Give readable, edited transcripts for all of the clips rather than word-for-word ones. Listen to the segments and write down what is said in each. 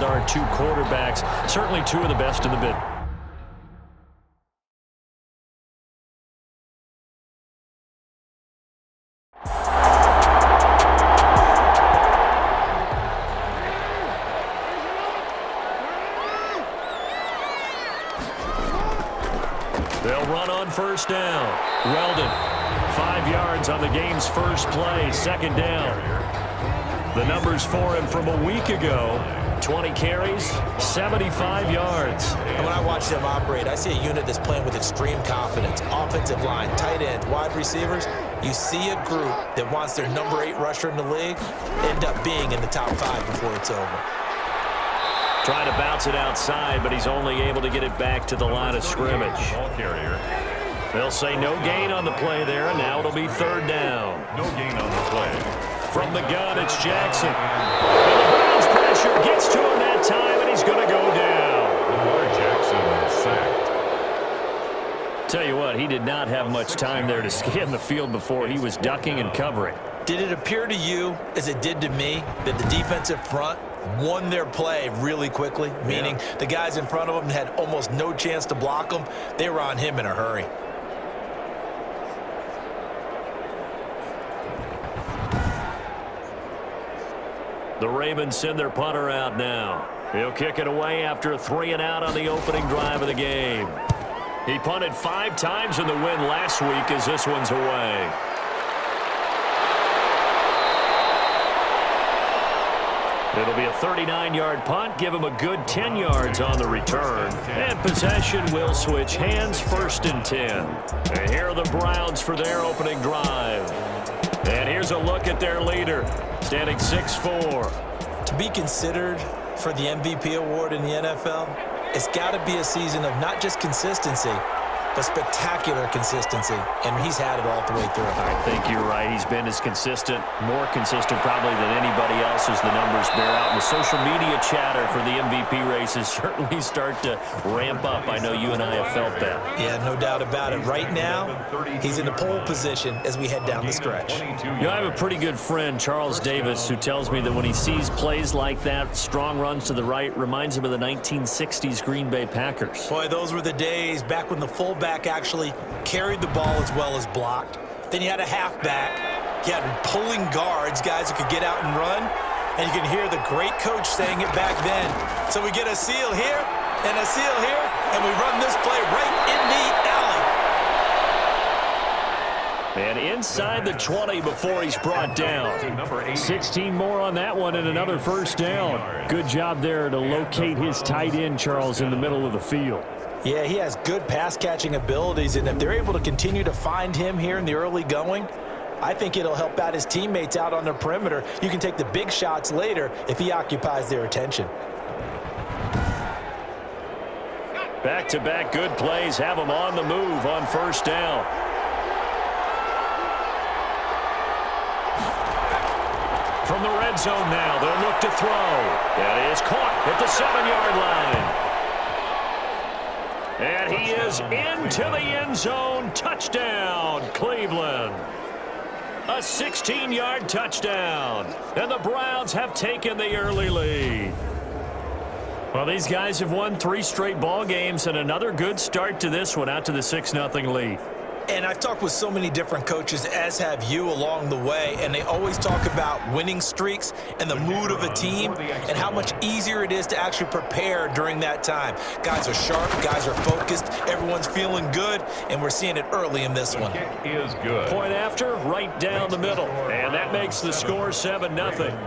with our two quarterbacks. Certainly two of the best in the business. They'll run on first down. Weldon, 5 yards on the game's first play, second down. The numbers for him from a week ago, 20 carries, 75 yards. And when I watch them operate, I see a unit that's playing with extreme confidence. Offensive line, tight ends, wide receivers. You see a group that wants their number 8 rusher in the league end up being in the top 5 before it's over. Trying to bounce it outside, but he's only able to get it back to the line of scrimmage. They'll say no gain on the play there, and now it'll be third down. No gain on the play. From the gun, it's Jackson. And the Browns pressure gets to him that time, and he's going to go down. Lamar Jackson sacked. Tell you what, he did not have much time there to scan the field before he was ducking and covering. Did it appear to you, as it did to me, that the defensive front won their play really quickly, meaning the guys in front of them had almost no chance to block him? They were on him in a hurry. The Ravens send their punter out now. He'll kick it away after a 3-and-out on the opening drive of the game. He punted 5 times in the win last week as this one's away. It'll be a 39-yard punt, give him a good 10 yards on the return. And possession will switch hands, 1st and 10. And here are the Browns for their opening drive. And here's a look at their leader, standing 6'4". To be considered for the MVP award in the NFL, it's got to be a season of not just consistency, but spectacular consistency, and he's had it all the way through. I think you're right. He's been as consistent, more consistent probably than anybody else as the numbers bear out. And the social media chatter for the MVP races certainly start to ramp up. I know you and I have felt that. Yeah, no doubt about it. Right now, he's in the pole position as we head down the stretch. You know, I have a pretty good friend, Charles Davis, who tells me that when he sees plays like that, strong runs to the right, reminds him of the 1960s Green Bay Packers. Boy, those were the days back when the fullback actually carried the ball as well as blocked. Then you had a halfback. You had pulling guards, guys who could get out and run. And you can hear the great coach saying it back then. So we get a seal here and a seal here, and we run this play right in the alley. And inside the 20 before he's brought down. 16 more on that one and another first down. Good job there to locate his tight end, Charles, in the middle of the field. Yeah, he has good pass-catching abilities, and if they're able to continue to find him here in the early going, I think it'll help out his teammates out on the perimeter. You can take the big shots later if he occupies their attention. Back-to-back good plays have him on the move on first down. From the red zone now, they'll look to throw. That is caught at the 7-yard line. And he is into the end zone. Touchdown, Cleveland. A 16-yard touchdown. And the Browns have taken the early lead. Well, these guys have won 3 straight ball games and another good start to this one out to the 6-0 lead. And I've talked with so many different coaches, as have you, along the way, and they always talk about winning streaks and the mood of a team and how much easier it is to actually prepare during that time. Guys are sharp, guys are focused, everyone's feeling good, and we're seeing it early in this one. Is good. Point after, right down the middle, and that makes the score 7-0. Nothing.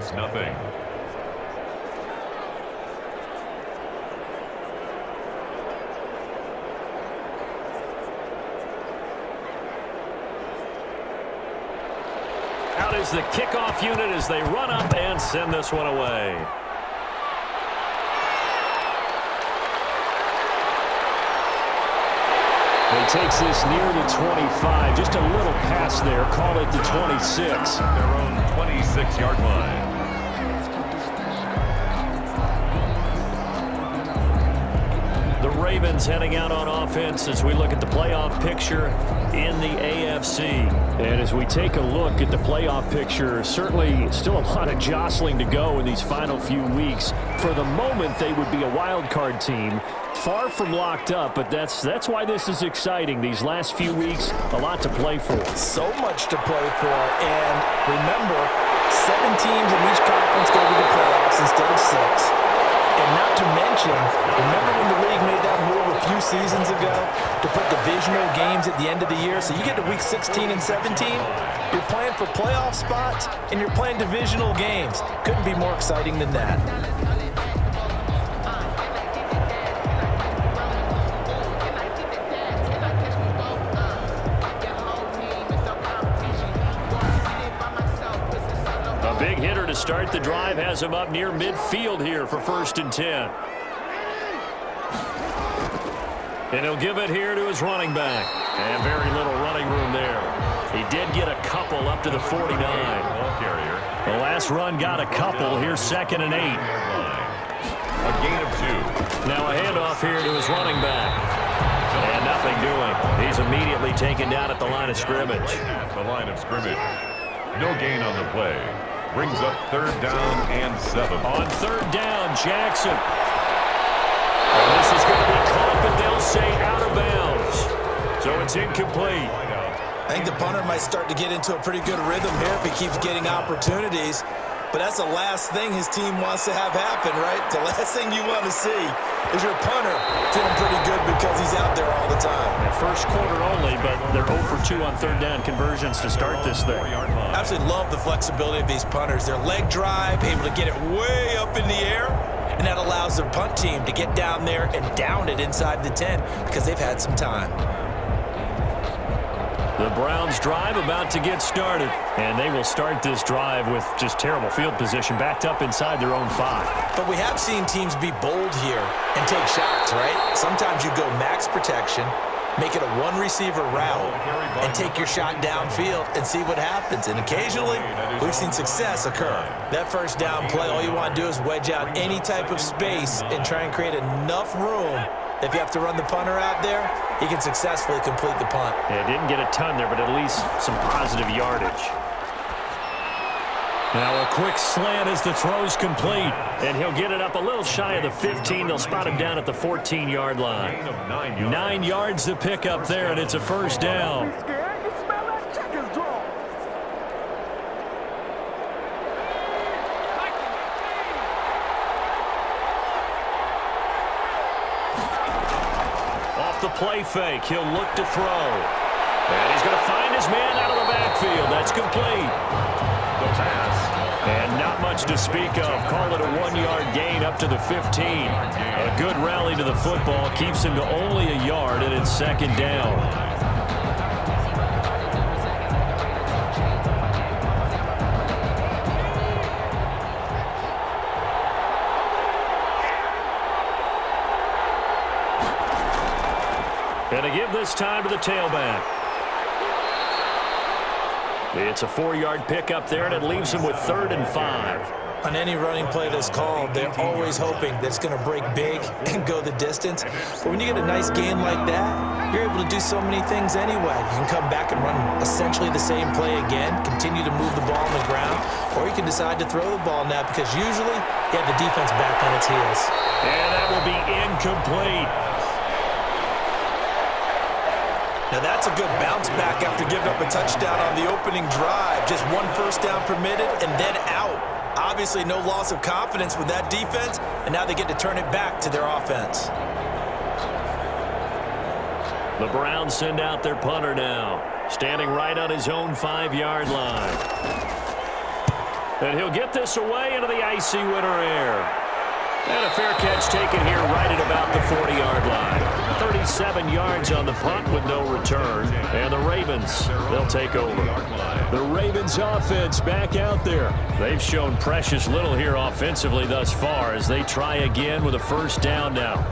Out is the kickoff unit as they run up and send this one away. He takes this near the 25. Just a little pass there. Call it the 26. Their own 26-yard line. The Ravens heading out on offense as we look at the playoff picture in the AFC. And as we take a look at the playoff picture, certainly still a lot of jostling to go in these final few weeks. For the moment, they would be a wild card team. Far from locked up, but that's why this is exciting. These last few weeks, a lot to play for. So much to play for. And remember, 7 teams in each conference go to the playoffs instead of 6. And not to mention, remember when the league made that move a few seasons ago to put divisional games at the end of the year? So you get to week 16 and 17, you're playing for playoff spots, and you're playing divisional games. Couldn't be more exciting than that. Big hitter to start the drive has him up near midfield here for 1st and 10. And he'll give it here to his running back. And very little running room there. He did get a couple up to the 49. The last run got a couple. Here's 2nd and 8. A gain of 2. Now a handoff here to his running back. And nothing doing. He's immediately taken down at the line of scrimmage. At the line of scrimmage. No gain on the play. Brings up 3rd down and 7. On 3rd down, Jackson. And this is going to be caught, but they'll say out of bounds. So it's incomplete. I think the punter might start to get into a pretty good rhythm here if he keeps getting opportunities. But that's the last thing his team wants to have happen, right? The last thing you want to see is your punter feeling pretty good because he's out there all the time. First quarter only, but they're 0 for 2 on 3rd down conversions to start this thing. I absolutely love the flexibility of these punters. Their leg drive, able to get it way up in the air, and that allows their punt team to get down there and down it inside the 10 because they've had some time. The Browns drive about to get started, and they will start this drive with just terrible field position backed up inside their own 5. But we have seen teams be bold here and take shots, right? Sometimes you go max protection, make it a 1-receiver route, and take your shot downfield and see what happens. And occasionally, we've seen success occur. That 1st down play, all you want to do is wedge out any type of space and try and create enough room. If you have to run the punter out there, he can successfully complete the punt. Yeah, didn't get a ton there, but at least some positive yardage. Now a quick slant as the throw's complete, and he'll get it up a little shy of the 15. They'll spot him down at the 14-yard line. 9 yards to pick up there, and it's a 1st down. The play fake. He'll look to throw. And he's going to find his man out of the backfield. That's complete. The pass. And not much to speak of. Call it a 1-yard gain up to the 15. A good rally to the football. Keeps him to only a yard, and it's 2nd down. And to give this time to the tailback. It's a 4-yard pickup there, and it leaves him with 3rd and 5. On any running play that's called, they're always hoping that it's going to break big and go the distance. But when you get a nice gain like that, you're able to do so many things anyway. You can come back and run essentially the same play again, continue to move the ball on the ground, or you can decide to throw the ball now because usually you have the defense back on its heels. And that will be incomplete. Now that's a good bounce back after giving up a touchdown on the opening drive. Just 1 first down permitted and then out. Obviously no loss of confidence with that defense, and now they get to turn it back to their offense. The Browns send out their punter now, standing right on his own 5-yard line. And he'll get this away into the icy winter air. And a fair catch taken here right at about the 40-yard line. 37 yards on the punt with no return. And the Ravens, they'll take over. The Ravens offense back out there. They've shown precious little here offensively thus far as they try again with a 1st down now.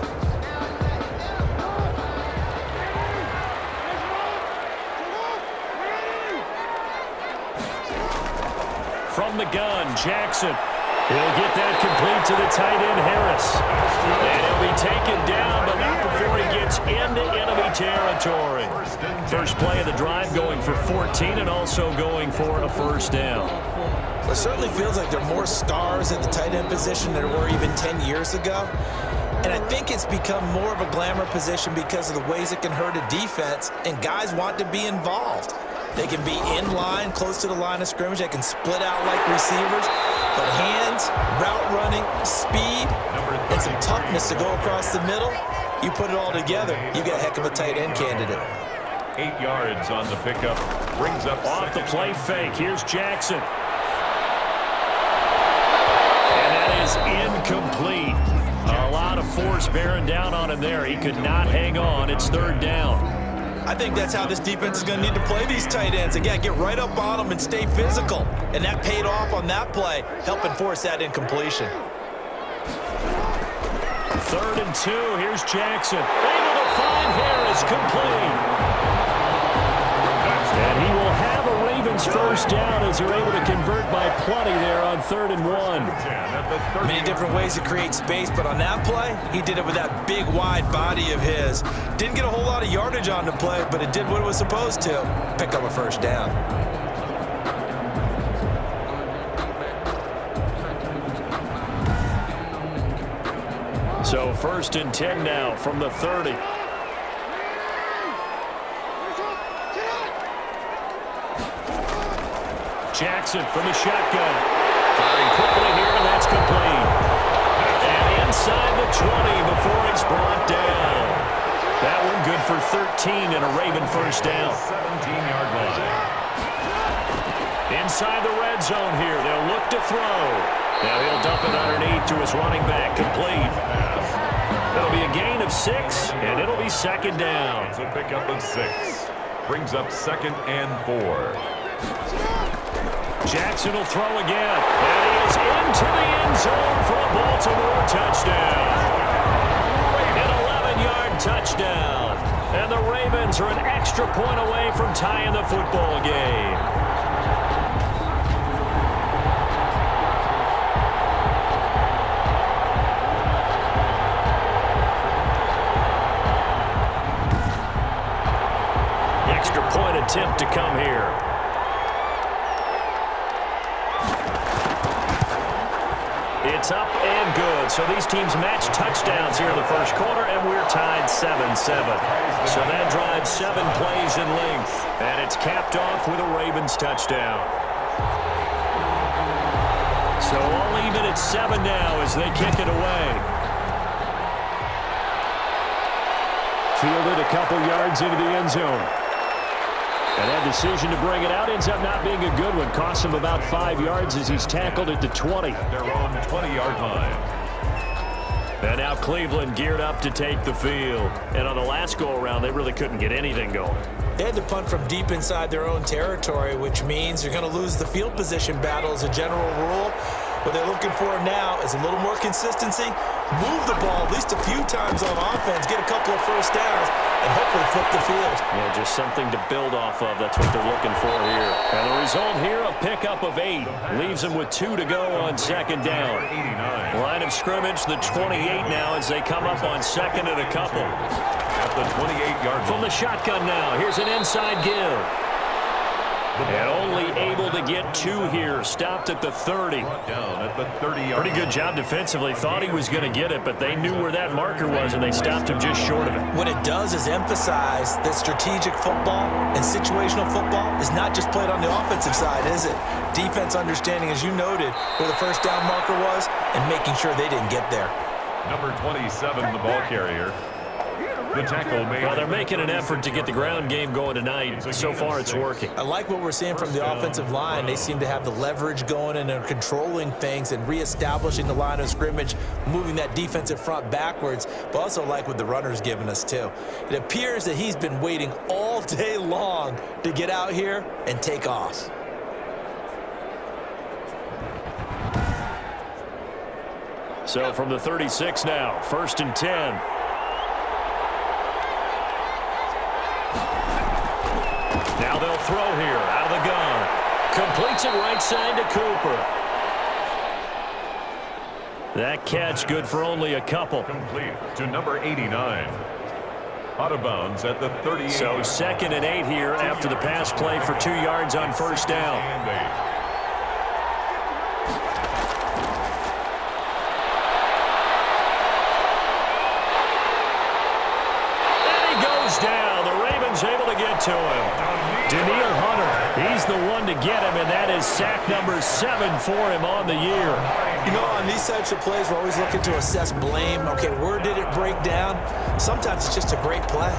From the gun, Jackson. He'll get that complete to the tight end, Harris. And he'll be taken down, but not before first play of the drive, going for 14 and also going for a first down. It certainly feels like there are more stars at the tight end position than there were even 10 years ago. And I think it's become more of a glamour position because of the ways it can hurt a defense, and guys want to be involved. They can be in line, close to the line of scrimmage. They can split out like receivers. But hands, route running, speed, and some toughness to go across the middle, you put it all together, you get a heck of a tight end candidate. 8 yards on the pickup. Brings up off the play fake. Here's Jackson. And that is incomplete. A lot of force bearing down on him there. He could not hang on. It's third down. I think that's how this defense is going to need to play these tight ends. Again, get right up on them and stay physical. And that paid off on that play, helping force that incompletion. 3rd and 2. Here's Jackson. Able to find Harris, complete. And he will have a Ravens first down as they're able to convert by plenty there on 3rd and 1. Many different ways to create space, but on that play, he did it with that big, wide body of his. Didn't get a whole lot of yardage on the play, but it did what it was supposed to. Pick up a first down. So 1st and 10 now from the 30. Jackson from the shotgun. Firing quickly here, and that's complete. And inside the 20 before it's brought down. That one good for 13 and a Raven first down. 17-yard line. Inside the red zone here. They'll look to throw. Now he'll dump it underneath to his running back. Complete. That'll be a gain of 6, and it'll be 2nd down. It's a pickup of 6. Brings up 2nd and 4. Jackson will throw again. And he is into the end zone for a Baltimore touchdown. An 11-yard touchdown. And the Ravens are an extra point away from tying the football game. Extra point attempt to come here. It's up and good. So these teams match touchdowns here in the first quarter, and we're tied 7-7. So that drives 7 plays in length, and it's capped off with a Ravens touchdown. So all even at 7 now as they kick it away. Fielded a couple yards into the end zone. And that decision to bring it out ends up not being a good one. Costs him about 5 yards as he's tackled at the 20. Their own 20-yard line. And now Cleveland geared up to take the field. And on the last go-around, they really couldn't get anything going. They had to punt from deep inside their own territory, which means you're going to lose the field position battle as a general rule. What they're looking for now is a little more consistency, move the ball at least a few times on offense, get a couple of first downs, and hopefully flip the field. Yeah, just something to build off of. That's what they're looking for here. And the result here, a pickup of 8. Leaves them with 2 to go on 2nd down. Line of scrimmage, the 28 now as they come up on 2nd and a couple. At the 28-yard line. From the shotgun now, here's an inside give. And only able to get 2 here. Stopped at the 30. Down at the 30-yard. Pretty good job defensively. Thought he was going to get it, but they knew where that marker was, and they stopped him just short of it. What it does is emphasize that strategic football and situational football is not just played on the offensive side, is it? Defense understanding, as you noted, where the first down marker was and making sure they didn't get there. Number 27, the ball carrier. The tackle made. Well, they're making an effort to get the ground game going tonight. So far, it's working. I like what we're seeing from the offensive line. They seem to have the leverage going and are controlling things and reestablishing the line of scrimmage, moving that defensive front backwards, but also like what the runner's giving us, too. It appears that he's been waiting all day long to get out here and take off. So from the 36 now, 1st and 10. Now they'll throw here out of the gun. Completes it right side to Cooper. That catch good for only a couple. Complete to number 89. Out of bounds at the 38. So 2nd and 8 here after the pass play for 2 yards on first down. And 8. Down. The Ravens able to get to him. Daniil Hunter, he's the one to get him, and that is sack number 7 for him on the year. You know, on these types of plays, we're always looking to assess blame. Okay, where did it break down? Sometimes it's just a great play.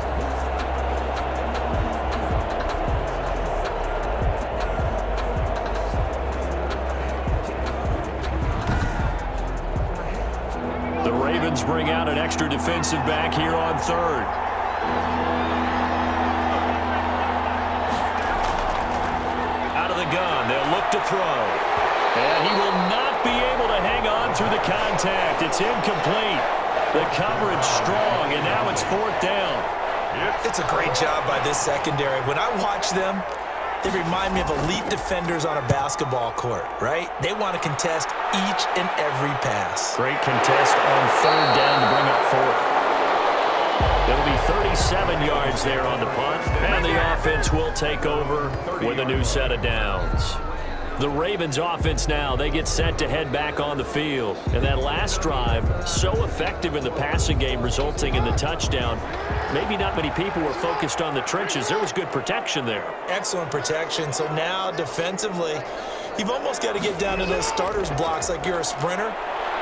The Ravens bring out an extra defensive back here on 3rd. Out of the gun, they'll look to throw. And he will not be able to hang on through the contact. It's incomplete. The coverage strong, and now it's 4th down. It's a great job by this secondary. When I watch them, they remind me of elite defenders on a basketball court, right? They want to contest each and every pass. Great contest on 3rd down to bring up 4th. It'll be 37 yards there on the punt, and the offense will take over with a new set of downs. The Ravens offense now, they get set to head back on the field. And that last drive, so effective in the passing game, resulting in the touchdown. Maybe not many people were focused on the trenches. There was good protection there. Excellent protection. So now defensively, you've almost got to get down to those starters blocks like you're a sprinter.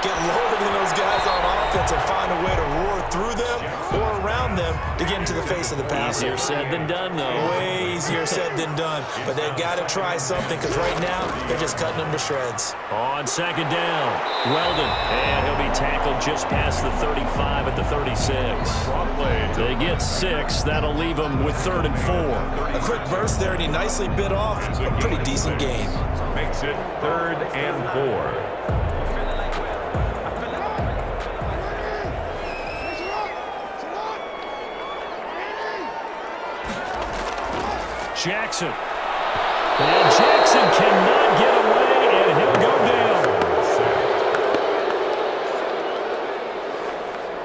Get lower than those guys on offense and find a way to roar through them or around them to get into the face of the passer. Easier said than done, though. Way easier said than done. But they've got to try something because right now they're just cutting them to shreds. On 2nd down, Weldon. And he'll be tackled just past the 35 at the 36. They get 6. That'll leave them with 3rd and 4. A quick burst there, and he nicely bit off a pretty decent gain. Makes it 3rd and 4. Jackson. And Jackson cannot get away, and he'll go down.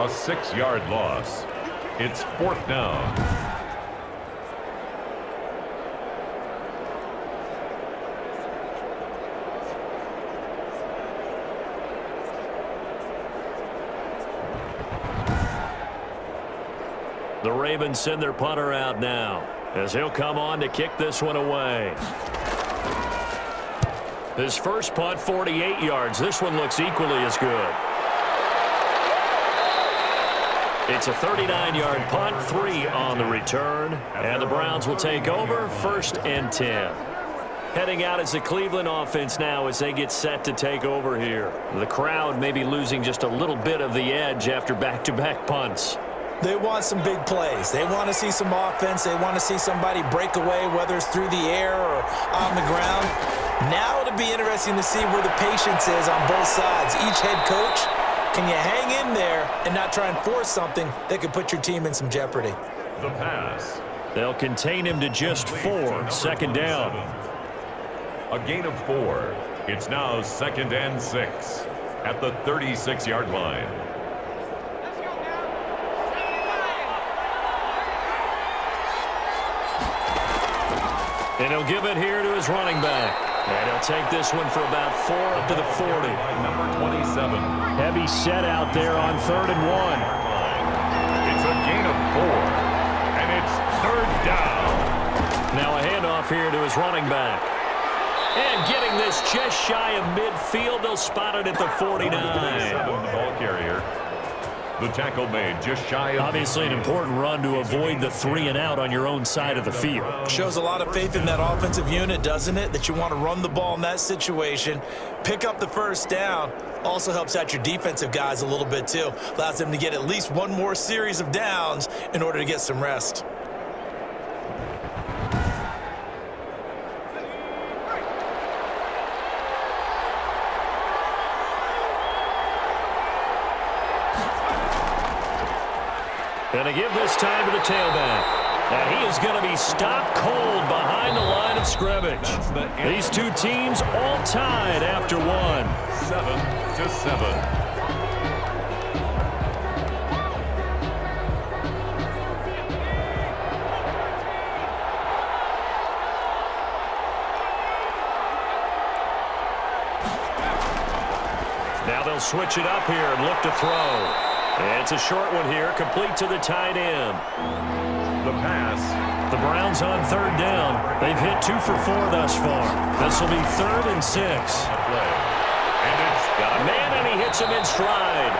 A 6-yard loss. It's 4th down. The Ravens send their punter out now, as he'll come on to kick this one away. His first punt, 48 yards. This one looks equally as good. It's a 39-yard punt, 3 on the return, and the Browns will take over 1st and 10. Heading out as the Cleveland offense now as they get set to take over here. The crowd may be losing just a little bit of the edge after back-to-back punts. They want some big plays. They want to see some offense. They want to see somebody break away, whether it's through the air or on the ground. Now it'll be interesting to see where the patience is on both sides. Each head coach, can you hang in there and not try and force something that could put your team in some jeopardy? The pass. They'll contain him to just 4. 2nd down. A gain of 4. It's now 2nd and 6 at the 36-yard line. And he'll give it here to his running back. And he'll take this one for about 4 up to the 40. Number 27. Heavy set out there on 3rd and 1. It's a gain of 4. And it's 3rd down. Now a handoff here to his running back. And getting this just shy of midfield. They'll spot it at the 49. The ball carrier. The tackle made just shy of... Obviously an important run to avoid the 3 and out on your own side of the field. Shows a lot of faith in that offensive unit, doesn't it? That you want to run the ball in that situation. Pick up the 1st down. Also helps out your defensive guys a little bit too. Allows them to get at least one more series of downs in order to get some rest. Going to give this time to the tailback. And he is going to be stopped cold behind the line of scrimmage. These two teams all tied after 1. 7-7. switch it up here and look to throw. And it's a short one here, complete to the tight end. The pass. The Browns on third down. They've hit 2 for 4 thus far. This will be 3rd and 6. And it's Got a man, and he hits him in stride.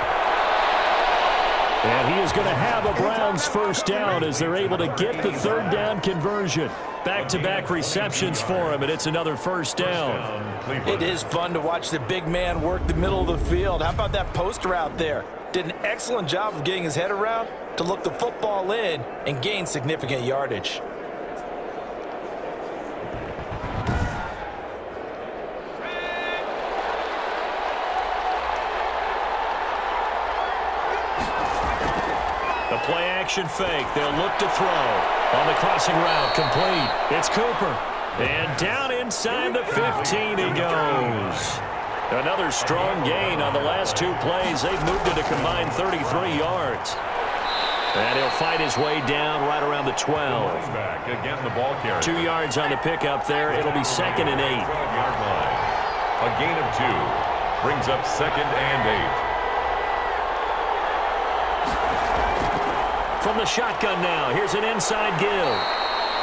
And he is going to have a Browns first down as they're able to get the third down conversion. Back-to-back receptions for him, and it's another first down. It is fun to watch the big man work the middle of the field. How about that poster out there? Did an excellent job of getting his head around to look the football in and gain significant yardage. The play-action fake. They'll look to throw. On the crossing route, complete. It's Cooper. And down inside the 15 he goes. Another strong gain on the last 2 plays. They've moved it a combined 33 yards. And he'll fight his way down right around the 12. back again, the ball carrier. 2 yards on the pickup there. It'll be 2nd and 8. 12-yard line. A gain of 2 brings up 2nd and 8. From the shotgun now, here's an inside give.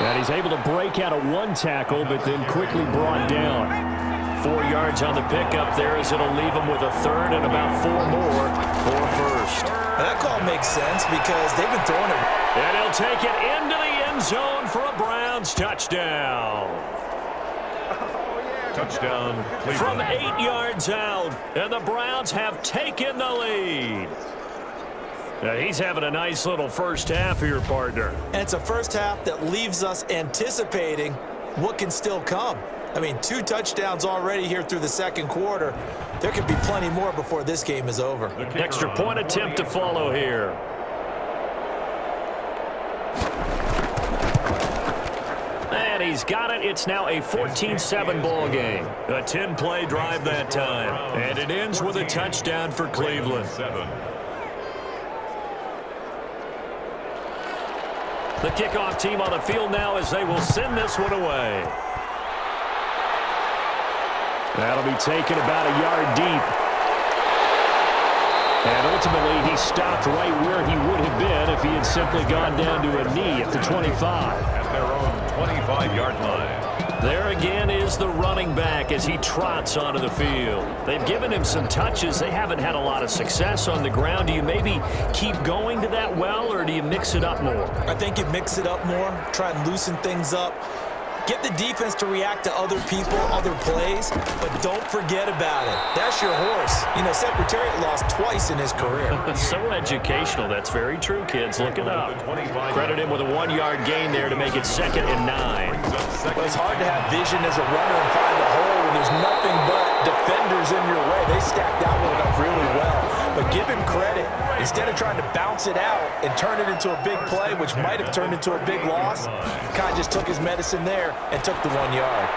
And he's able to break out of 1 tackle, but then quickly brought down. 4 yards on the pickup there as it'll leave him with a 3rd and about 4 more for first. Now that call makes sense because they've been throwing it. And he'll take it into the end zone for a Browns touchdown. Touchdown, Cleveland. From 8 yards out, and the Browns have taken the lead. Now he's having a nice little first half here, partner. And it's a first half that leaves us anticipating what can still come. I mean, 2 touchdowns already here through the second quarter. There could be plenty more before this game is over. Extra point attempt to follow here. And he's got it. It's now a 14-7 ball game. A 10-play drive that time. And it ends with a touchdown for Cleveland. 7. The kickoff team on the field now as they will send this one away. That'll be taken about a yard deep. And ultimately, he stopped right where he would have been if he had simply gone down to a knee at the 25. At their own 25-yard line. There again is the running back as he trots onto the field. They've given him some touches. They haven't had a lot of success on the ground. Do you maybe keep going to that well, or do you mix it up more? I think you mix it up more, try and loosen things up. Get the defense to react to other people, other plays, but don't forget about it. That's your horse. You know, Secretariat lost twice in his career. So educational. That's very true, kids. Look it up. Credit him with a 1-yard gain there to make it 2nd and 9. But it's hard to have vision as a runner and find a hole when there's nothing but defenders in your way. They stacked that one up really well. But give him credit. Instead of trying to bounce it out and turn it into a big play, which might have turned into a big loss, Kai just took his medicine there and took the 1 yard.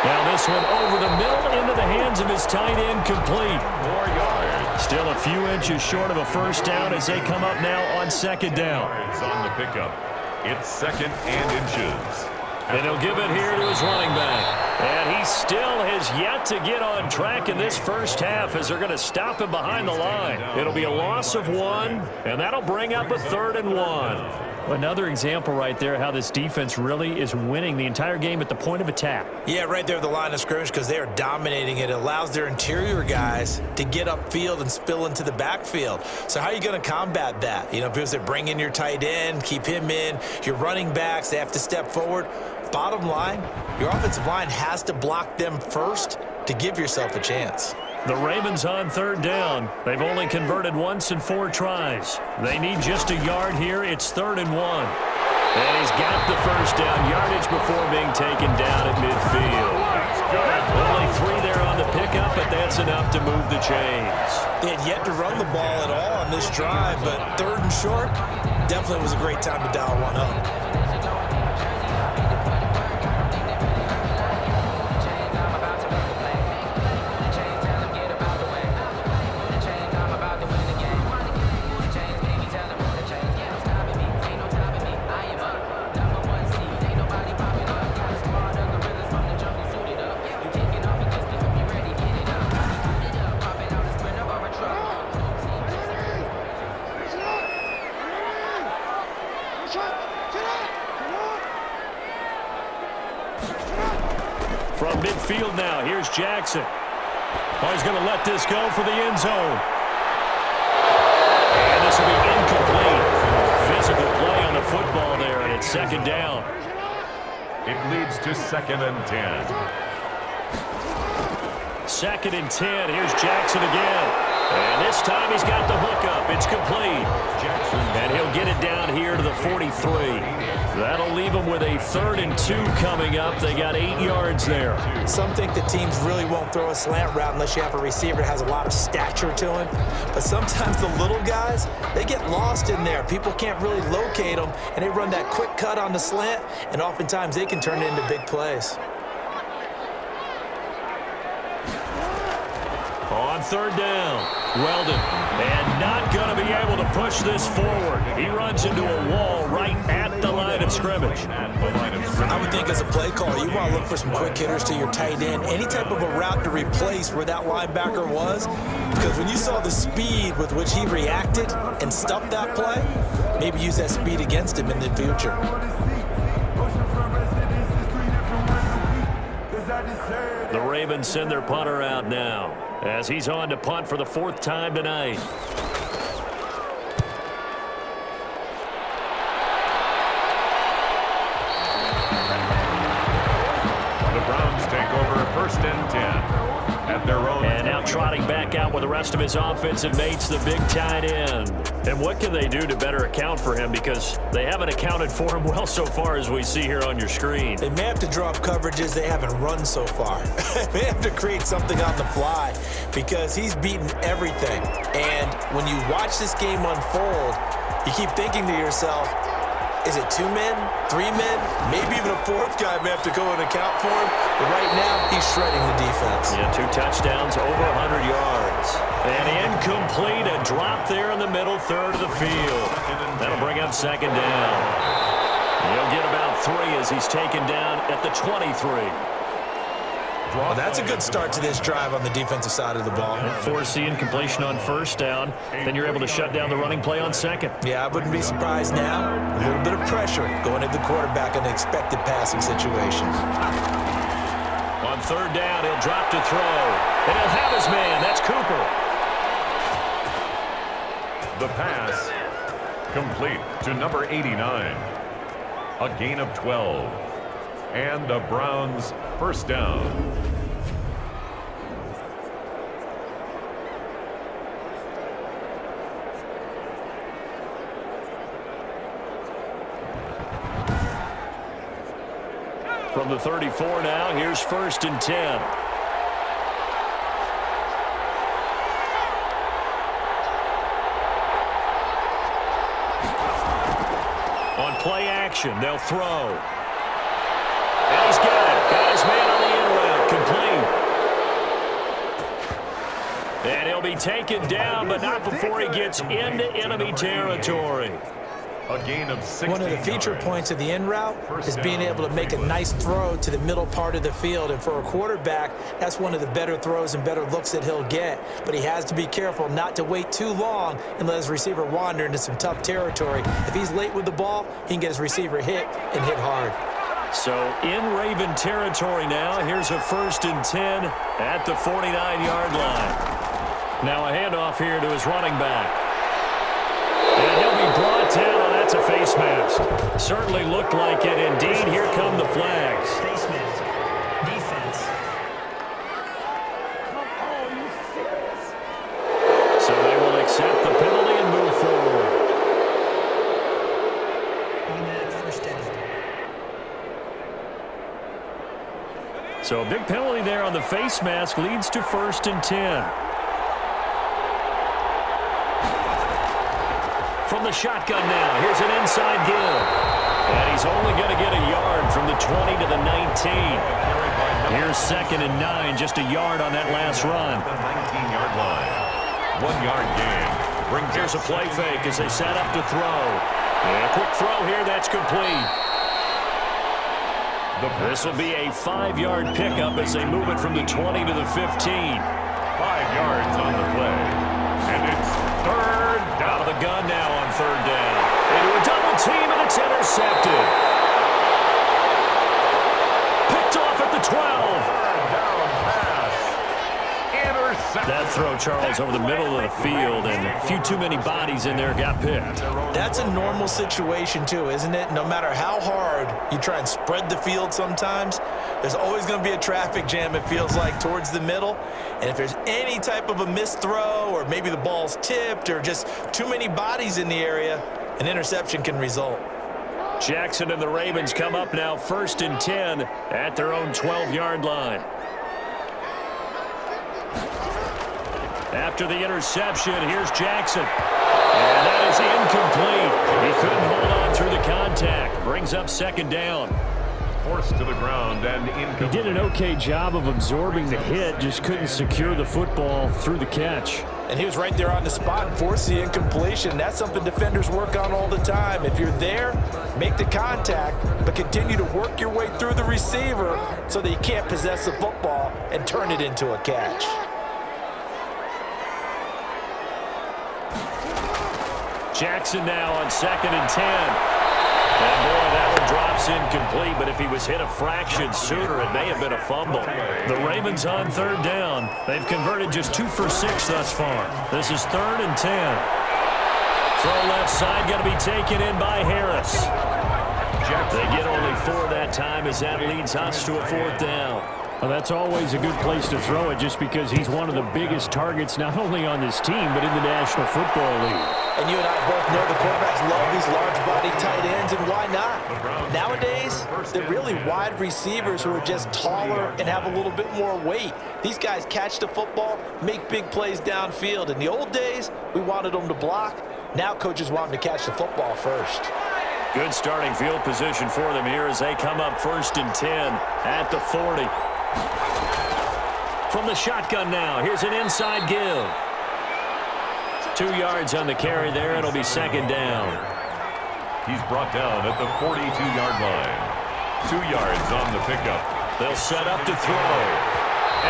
Now this one over the middle into the hands of his tight end, complete. 4 yards. Still a few inches short of a first down as they come up now on 2nd down. Yards on the pickup. It's 2nd and inches. And he'll give it here to his running back. And he still has yet to get on track in this first half as they're going to stop him behind the line. It'll be a loss of 1, and that'll bring up a 3rd and 1. Another example right there how this defense really is winning the entire game at the point of attack. Yeah, right there at the line of scrimmage because they are dominating it. It allows their interior guys to get upfield and spill into the backfield. So how are you going to combat that? You know, because they bring in your tight end, keep him in, your running backs, they have to step forward. Bottom line, your offensive line has to block them first to give yourself a chance. The Ravens on 3rd down. They've only converted once in 4 tries. They need just a yard here. It's 3rd and 1. And he's got the first down yardage before being taken down at midfield. Only 3 there on the pickup, but that's enough to move the chains. They had yet to run the ball at all on this drive, but 3rd and short definitely was a great time to dial one up. midfield now. Here's Jackson. Oh, he's going to let this go for the end zone. And this will be incomplete. Physical play on the football there, and it's second down. It leads to 2nd and 10. 2nd and 10. Here's Jackson again. And this time he's got the hookup. It's complete. And he'll get it down here to the 43. That'll leave him with a 3rd and 2 coming up. They got 8 yards there. Some think the teams really won't throw a slant route unless you have a receiver that has a lot of stature to him. But sometimes the little guys, they get lost in there. People can't really locate them, and they run that quick cut on the slant, and oftentimes they can turn it into big plays. On 3rd down, Weldon, and not going to be able to push this forward. He runs into a wall right at the line of scrimmage. I would think as a play caller, you want to look for some quick hitters to your tight end, any type of a route to replace where that linebacker was, because when you saw the speed with which he reacted and stuffed that play, maybe use that speed against him in the future. The Ravens send their punter out now as he's on to punt for the 4th time tonight. The Browns take over 1st and 10 at their own. And now trotting back out with the rest of his offensive mates, the big tight end. And what can they do to better account for him? Because they haven't accounted for him well so far, as we see here on your screen. They may have to draw up coverages they haven't run so far. They have to create something on the fly because he's beaten everything. And when you watch this game unfold, you keep thinking to yourself, is it 2 men, 3 men, maybe even a 4th guy may have to go and account for him. But right now, he's shredding the defense. Yeah, 2 touchdowns, over 100 yards. And incomplete, a drop there in the middle third of the field. That'll bring up 2nd down. He'll get about 3 as he's taken down at the 23. Well, that's a good start to this drive on the defensive side of the ball. Forcing completion on 1st down. Then you're able to shut down the running play on 2nd. Yeah, I wouldn't be surprised now. A little bit of pressure going at the quarterback in an expected passing situation. On 3rd down, he'll drop to throw. And he'll have his man. That's Cooper. The pass complete to number 89. A gain of 12. And the Browns 1st down. From the 34 now, here's 1st and 10. On play action, they'll throw. And he's got it. Got his man on the in route. Complete. And he'll be taken down, but not before he gets into enemy territory. A gain of 16 One of the feature yards. points of the in route is being able to make a nice throw to the middle part of the field. And for a quarterback, that's one of the better throws and better looks that he'll get. But he has to be careful not to wait too long and let his receiver wander into some tough territory. If he's late with the ball, he can get his receiver hit and hit hard. So in Raven territory now, here's a 1st and 10 at the 49-yard line. Now a handoff here to his running back. And he'll be brought down. Oh, that's a face mask. Certainly looked like it. Indeed, here come the flags. Face mask. Defense. So they will accept the penalty and move forward. Automatic 1st down. So a big penalty there on the face mask leads to 1st and 10. From the shotgun now, here's an inside give. And he's only going to get a yard from the 20 to the 19. Here's 2nd and 9, just a yard on that last run. The 19-yard line. 1 yard gain. Here's a play fake as they set up to throw. And a quick throw here, that's complete. This will be a 5-yard pickup as they move it from the 20 to the 15. 5 yards on the play. And it's 3rd down. Out of the gun now on 3rd down. Into a double team, and it's intercepted. Picked off at the 12. That throw, Charles, over the middle of the field, and a few too many bodies in there got picked. That's a normal situation, too, isn't it? No matter how hard you try and spread the field sometimes, there's always going to be a traffic jam, it feels like, towards the middle. And if there's any type of a missed throw, or maybe the ball's tipped, or just too many bodies in the area, an interception can result. Jackson and the Ravens come up now 1st and 10 at their own 12-yard line. After the interception, here's Jackson. And that is incomplete. He couldn't hold on through the contact. Brings up 2nd down. Forced to the ground and incomplete. He did an okay job of absorbing the hit, just couldn't secure the football through the catch. And he was right there on the spot and forced the incompletion. That's something defenders work on all the time. If you're there, make the contact, but continue to work your way through the receiver so that you can't possess the football and turn it into a catch. Jackson now on 2nd and 10. And boy, that one drops incomplete, but if he was hit a fraction sooner, it may have been a fumble. The Ravens on 3rd down. They've converted just 2 for 6 thus far. This is 3rd and 10. Throw left side, going to be taken in by Harris. They get only 4 that time as that leads us to a 4th down. Well, that's always a good place to throw it just because he's one of the biggest targets not only on this team but in the National Football League. And you and I both know the quarterbacks love these large-body tight ends, and why not? Nowadays, they're really wide receivers who are just taller and have a little bit more weight. These guys catch the football, make big plays downfield. In the old days, we wanted them to block. Now coaches want them to catch the football first. Good starting field position for them here as they come up 1st and 10 at the 40. From the shotgun now, here's an inside give. 2 yards on the carry there. It'll be 2nd down. He's brought down at the 42-yard line. 2 yards on the pickup. They'll set up to throw.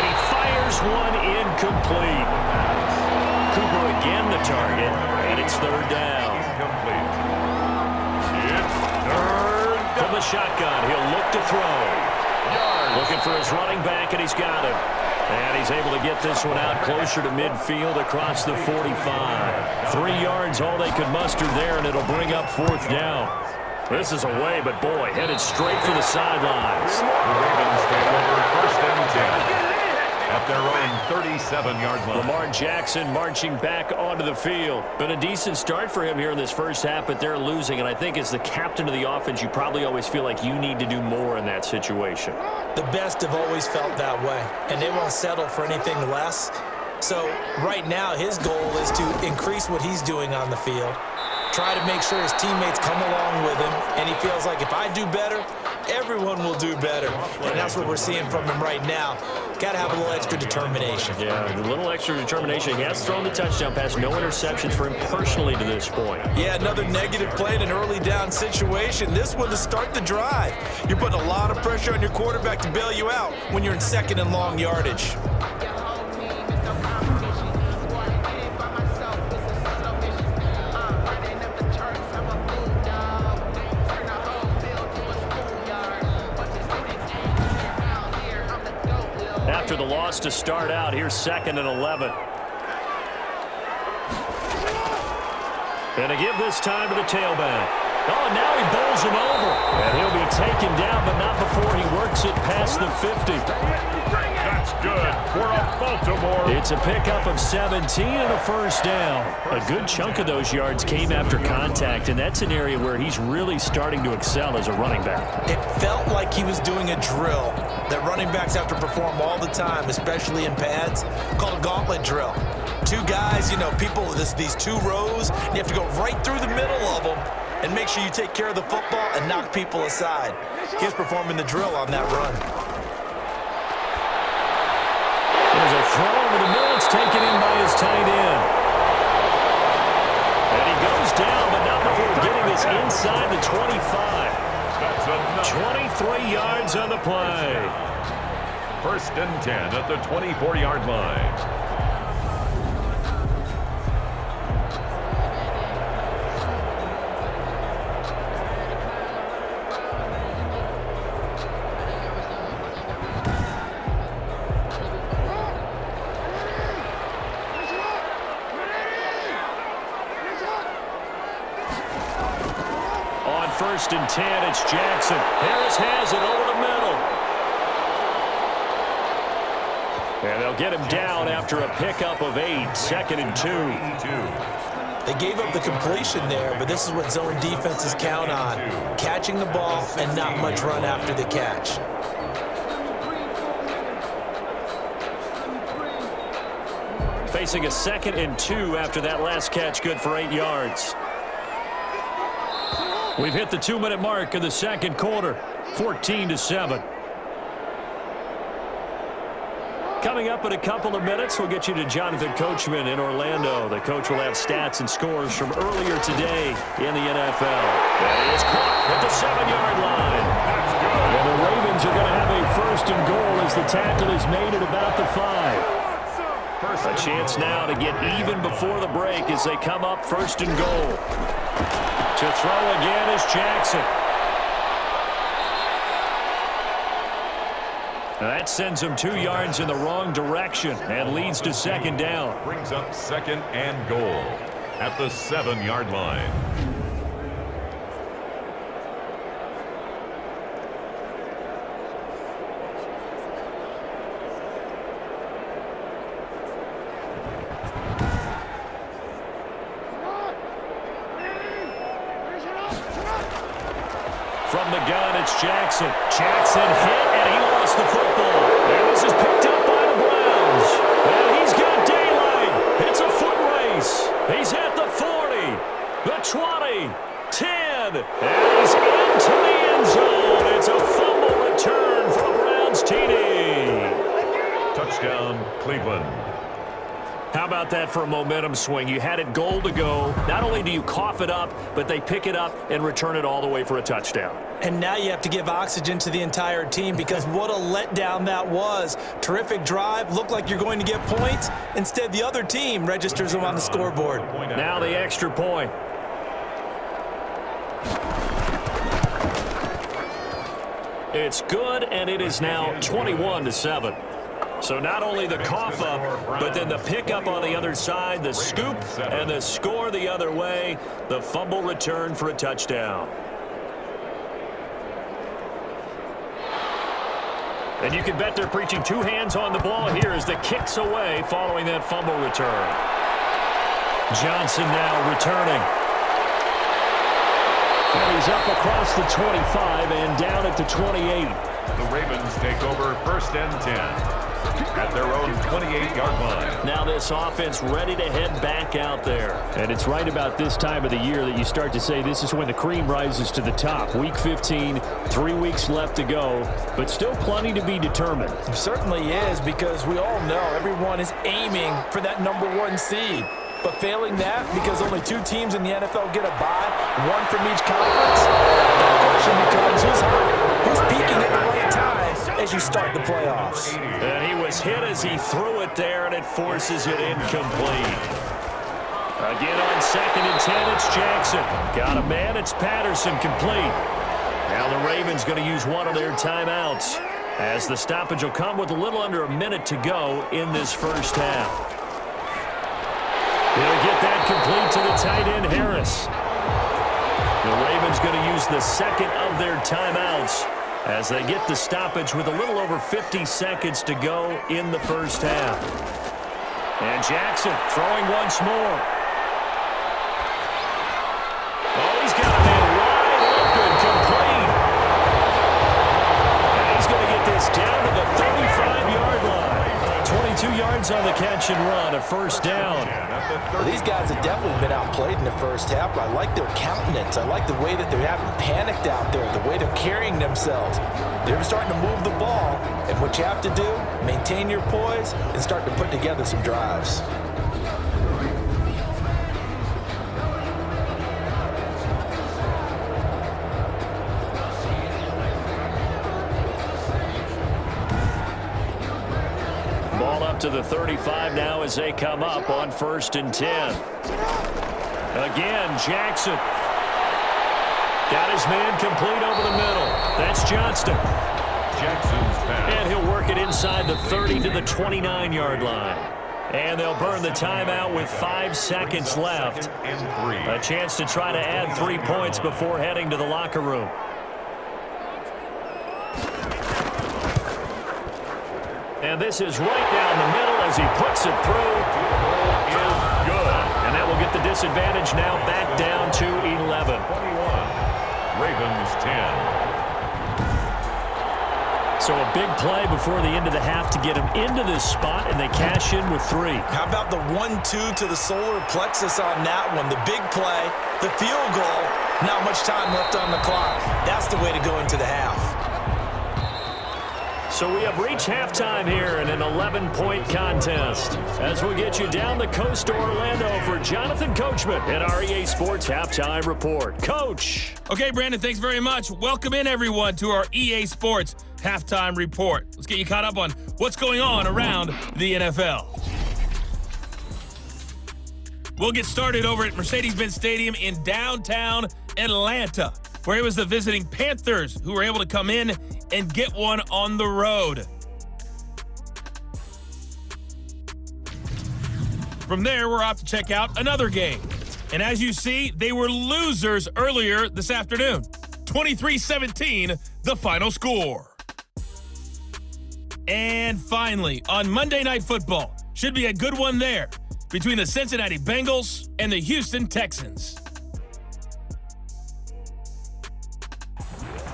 And he fires one incomplete. Cooper again the target, and it's 3rd down. Incomplete. It's 3rd down. From the shotgun, he'll look to throw. Looking for his running back, and he's got him. And he's able to get this one out closer to midfield across the 45. 3 yards, all they could muster there, and it'll bring up 4th down. This is away, but boy, headed straight for the sidelines. The Ravens take over 1st and 10 at their own 37-yard line. Lamar Jackson marching back onto the field. Been a decent start for him here in this first half, but they're losing. And I think as the captain of the offense, you probably always feel like you need to do more in that situation. The best have always felt that way, and they won't settle for anything less. So right now, his goal is to increase what he's doing on the field, try to make sure his teammates come along with him, and he feels like if I do better, everyone will do better. And that's what we're seeing from him right now. Got to have a little extra determination. Yeah, a little extra determination. He has thrown the touchdown pass. No interceptions for him personally to this point. Yeah, another negative play in an early down situation. This one to start the drive. You're putting a lot of pressure on your quarterback to bail you out when you're in 2nd and long yardage. After the loss to start out, here's 2nd and 11. And to give this time to the tailback. Oh, now he bowls him over. And he'll be taken down, but not before he works it past the 50. That's good for a Baltimore. It's a pickup of 17 and a 1st down. A good chunk of those yards came after contact, and that's an area where he's really starting to excel as a running back. It felt like he was doing a drill that running backs have to perform all the time, especially in pads, called a gauntlet drill. 2 guys, you know, people, these 2 rows, you have to go right through the middle of them and make sure you take care of the football and knock people aside. He was performing the drill on that run. There's a throw over the middle. It's taken in by his tight end. And he goes down, but not before getting this inside the 25. 23 yards on the play. 1st and 10 at the 24-yard line. first and 10. It's Jackson. Harris has it over the middle. And they'll get him down after a pickup of 8. 2nd and 2. They gave up the completion there, but this is what zone defenses count on. Catching the ball and not much run after the catch. Facing a 2nd and 2 after that last catch, good for 8 yards. We've hit the 2-minute mark in the second quarter, 14-7. Coming up in a couple of minutes, we'll get you to Jonathan Coachman in Orlando. The coach will have stats and scores from earlier today in the NFL. That is caught at the 7-yard line. That's good. And the Ravens are going to have a first and goal as the tackle is made at about the 5. A chance now to get even before the break as they come up first and goal. To throw again is Jackson. That sends him 2 yards in the wrong direction and leads to second down. Brings up 2nd and goal at the 7-yard line. From the gun, it's Jackson. Jackson hit, and he lost the football. And this is picked up by the Browns. And he's got daylight. It's a foot race. He's at the 40, the 20, 10, and he's into the end zone. It's a fumble return for the Browns TD. Touchdown, Cleveland. How about that for a momentum swing? You had it goal to go. Not only do you cough it up, but they pick it up and return it all the way for a touchdown. And now you have to give oxygen to the entire team because what a letdown that was. Terrific drive. Looked like you're going to get points. Instead, the other team registers them on the scoreboard. Now the extra point. It's good, and it is now 21-7. So not only the cough up, but then the pickup on the other side, the scoop, and the score the other way, the fumble return for a touchdown. And you can bet they're preaching 2 hands on the ball here as the kick's away following that fumble return. Johnson now returning. And he's up across the 25 and down at the 28. The Ravens take over 1st and 10. At their own 28-yard line. Now this offense ready to head back out there. And it's right about this time of the year that you start to say this is when the cream rises to the top. Week 15, 3 weeks left to go, but still plenty to be determined. It certainly is because we all know everyone is aiming for that #1 seed. But failing that, because only 2 teams in the NFL get a bye, 1 from each conference, the question becomes who's hot, who's peaking at the right time as you start the playoffs. And he was hit as he threw it there, and it forces it incomplete. Again on 2nd and 10, it's Jackson. Got a man, it's Patterson, complete. Now the Ravens going to use one of their timeouts as the stoppage will come with a little under a minute to go in this first half. They'll get that complete to the tight end, Harris. The Ravens going to use the second of their timeouts as they get the stoppage with a little over 50 seconds to go in the first half. And Jackson throwing once more. Oh, he's got a man wide open, complete. And he's going to get this down to the 35-yard line. 22 yards on the catch and run, a first down. Well, these guys have definitely been outplayed in the first half, but I like their countenance. I like the way that they're having panicked out there, the way they're carrying themselves. They're starting to move the ball, and what you have to do, maintain your poise and start to put together some drives. To the 35 now as they come up on 1st and 10. Again, Jackson. Got his man complete over the middle. That's Johnston. Jackson's pass. And he'll work it inside the 30 to the 29-yard line. And they'll burn the timeout with 5 seconds left. A chance to try to add 3 points before heading to the locker room. And this is right down the middle as he puts it through. Is good. And that will get the disadvantage now back down to 11. 21. Ravens 10. So a big play before the end of the half to get him into this spot, and they cash in with 3. How about the 1-2 to the solar plexus on that one? The big play, the field goal, not much time left on the clock. That's the way to go into the half. So we have reached halftime here in an 11-point contest. As we get you down the coast to Orlando for Jonathan Coachman at our EA Sports Halftime Report. Coach. Okay, Brandon, thanks very much. Welcome in, everyone, to our EA Sports Halftime Report. Let's get you caught up on what's going on around the NFL. We'll get started over at Mercedes-Benz Stadium in downtown Atlanta, where it was the visiting Panthers who were able to come in and get one on the road. From there, we're off to check out another game. And as you see, they were losers earlier this afternoon. 23-17, the final score. And finally, on Monday Night Football, should be a good one there between the Cincinnati Bengals and the Houston Texans.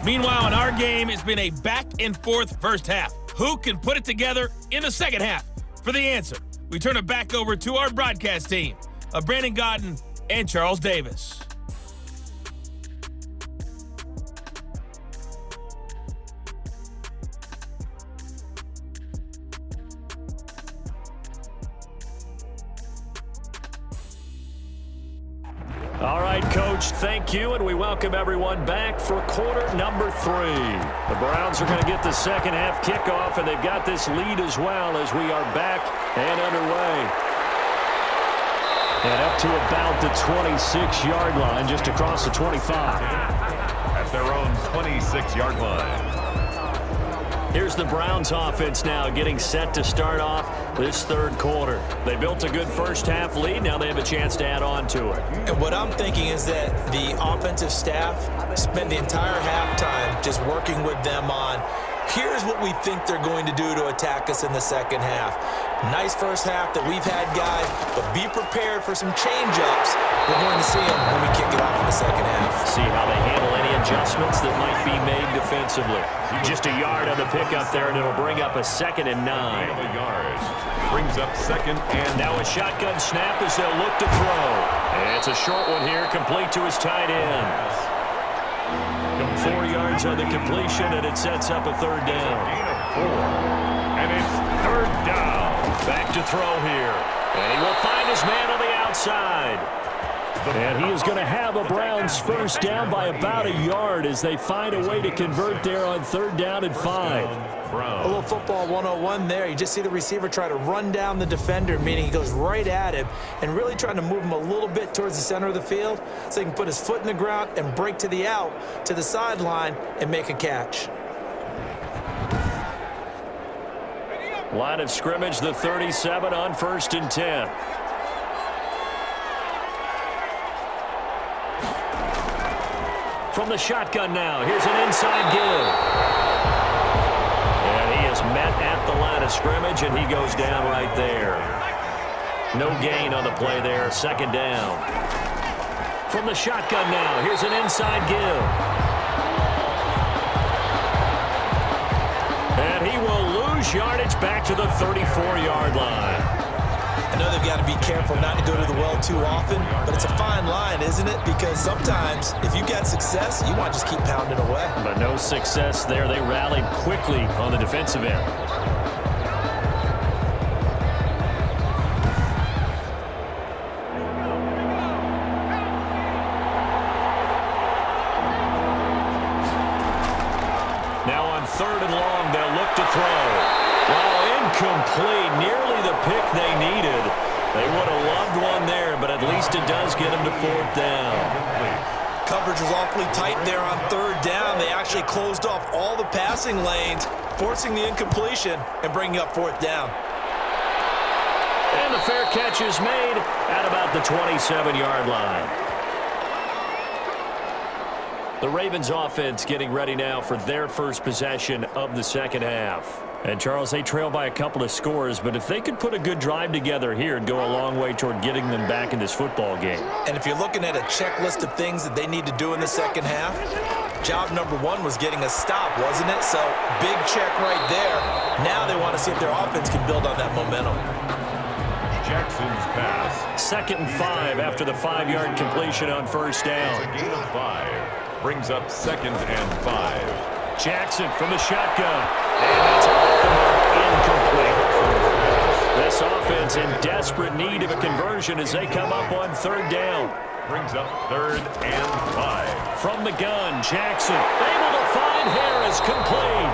Meanwhile, in our game, it's been a back-and-forth first half. Who can put it together in the second half? For the answer, we turn it back over to our broadcast team of Brandon Godden and Charles Davis. All right, Coach, thank you, and we welcome everyone back for quarter number 3. The Browns are going to get the second half kickoff, and they've got this lead as well as we are back and underway. And up to about the 26-yard line, just across the 25. At their own 26-yard line. Here's the Browns offense now getting set to start off this third quarter. They built a good first half lead. Now they have a chance to add on to it. And what I'm thinking is that the offensive staff spent the entire halftime just working with them on, here's what we think they're going to do to attack us in the second half. Nice first half that we've had, guys, but be prepared for some change-ups. We're going to see them when we kick it off in the second half. See how they handle any adjustments that might be made defensively. Just a yard on the pickup there, and it'll bring up a 2nd and 9. Yards. Brings up 2nd and now a shotgun snap as they'll look to throw. And it's a short one here, complete to his tight end. 4 yards on the completion, and it sets up a 3rd down. gain of 4. And it's 3rd down. Back to throw here. And he will find his man on the outside. And he is going to have a Browns first down by about a yard as they find a way to convert there on 3rd down and 5. A little football 101 there. You just see the receiver try to run down the defender, meaning he goes right at him and really trying to move him a little bit towards the center of the field so he can put his foot in the ground and break to the out, to the sideline, and make a catch. Line of scrimmage, the 37 on 1st and 10. From the shotgun now, here's an inside give. And he is met at the line of scrimmage, and he goes down right there. No gain on the play there, 2nd down. From the shotgun now, here's an inside give. And he will lose yardage back to the 34-yard line. I know they've got to be careful not to go to the well too often, but it's a fine line, isn't it? Because sometimes, if you got success, you want to just keep pounding away. But no success there. They rallied quickly on the defensive end. Now on 3rd and long, they'll look to throw. Well, incomplete. Nearly the pick they needed. They would have loved one there, but at least it does get them to 4th down. Coverage was awfully tight there on 3rd down. They actually closed off all the passing lanes, forcing the incompletion and bringing up 4th down. And the fair catch is made at about the 27-yard line. The Ravens offense getting ready now for their first possession of the second half. And, Charles, they trail by a couple of scores, but if they could put a good drive together here, it'd go a long way toward getting them back in this football game. And if you're looking at a checklist of things that they need to do in the second half, job number one was getting a stop, wasn't it? So, big check right there. Now they want to see if their offense can build on that momentum. Jackson's pass. 2nd and 5 after the 5-yard completion on first down. It's a gain of 5. Brings up 2nd and 5. Jackson from the shotgun. And that's off the mark, incomplete. This offense in desperate need of a conversion as they come up on 3rd down. Brings up 3rd and 5. From the gun, Jackson able to find Harris, complete.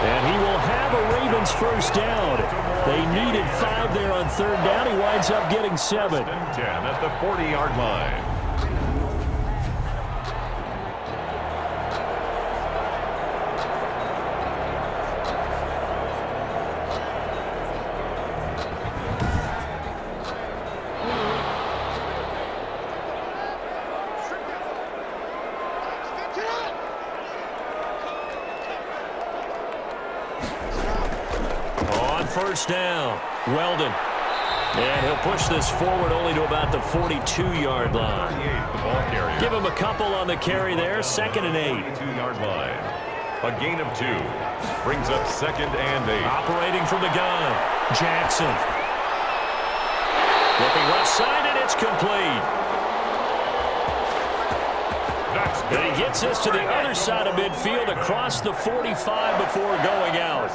And he will have a Ravens first down. They needed 5 there on 3rd down. He winds up getting 7. 10 at the 40-yard line. First down, Weldon. And he'll push this forward only to about the 42-yard line. The ball carrier. Give him a couple on the carry there, 2nd and 8. 42-yard line. A gain of 2. Brings up 2nd and 8. Operating from the gun, Jackson. Looking left side, and it's complete. And he gets this to the other side of midfield across the 45 before going out.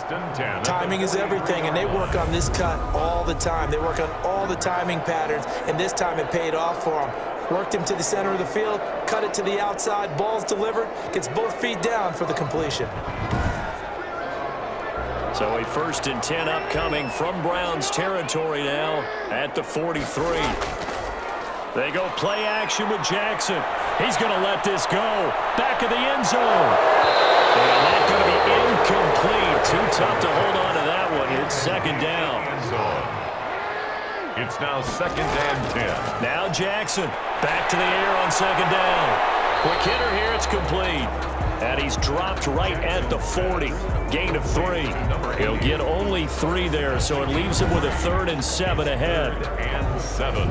Timing is everything, and they work on this cut all the time. They work on all the timing patterns, and this time it paid off for them. Worked him to the center of the field, cut it to the outside, ball's delivered, gets both feet down for the completion. So a 1st and 10 upcoming from Browns territory now at the 43. They go play action with Jackson. He's going to let this go. Back of the end zone. And that's going to be incomplete. Too tough to hold on to that one. It's 2nd down. It's now 2nd and 10. Now Jackson back to the air on 2nd down. Quick hitter here. It's complete. And he's dropped right at the 40. Gain of 3. He'll get only 3 there, so it leaves him with a 3rd and 7 ahead. 3rd and 7.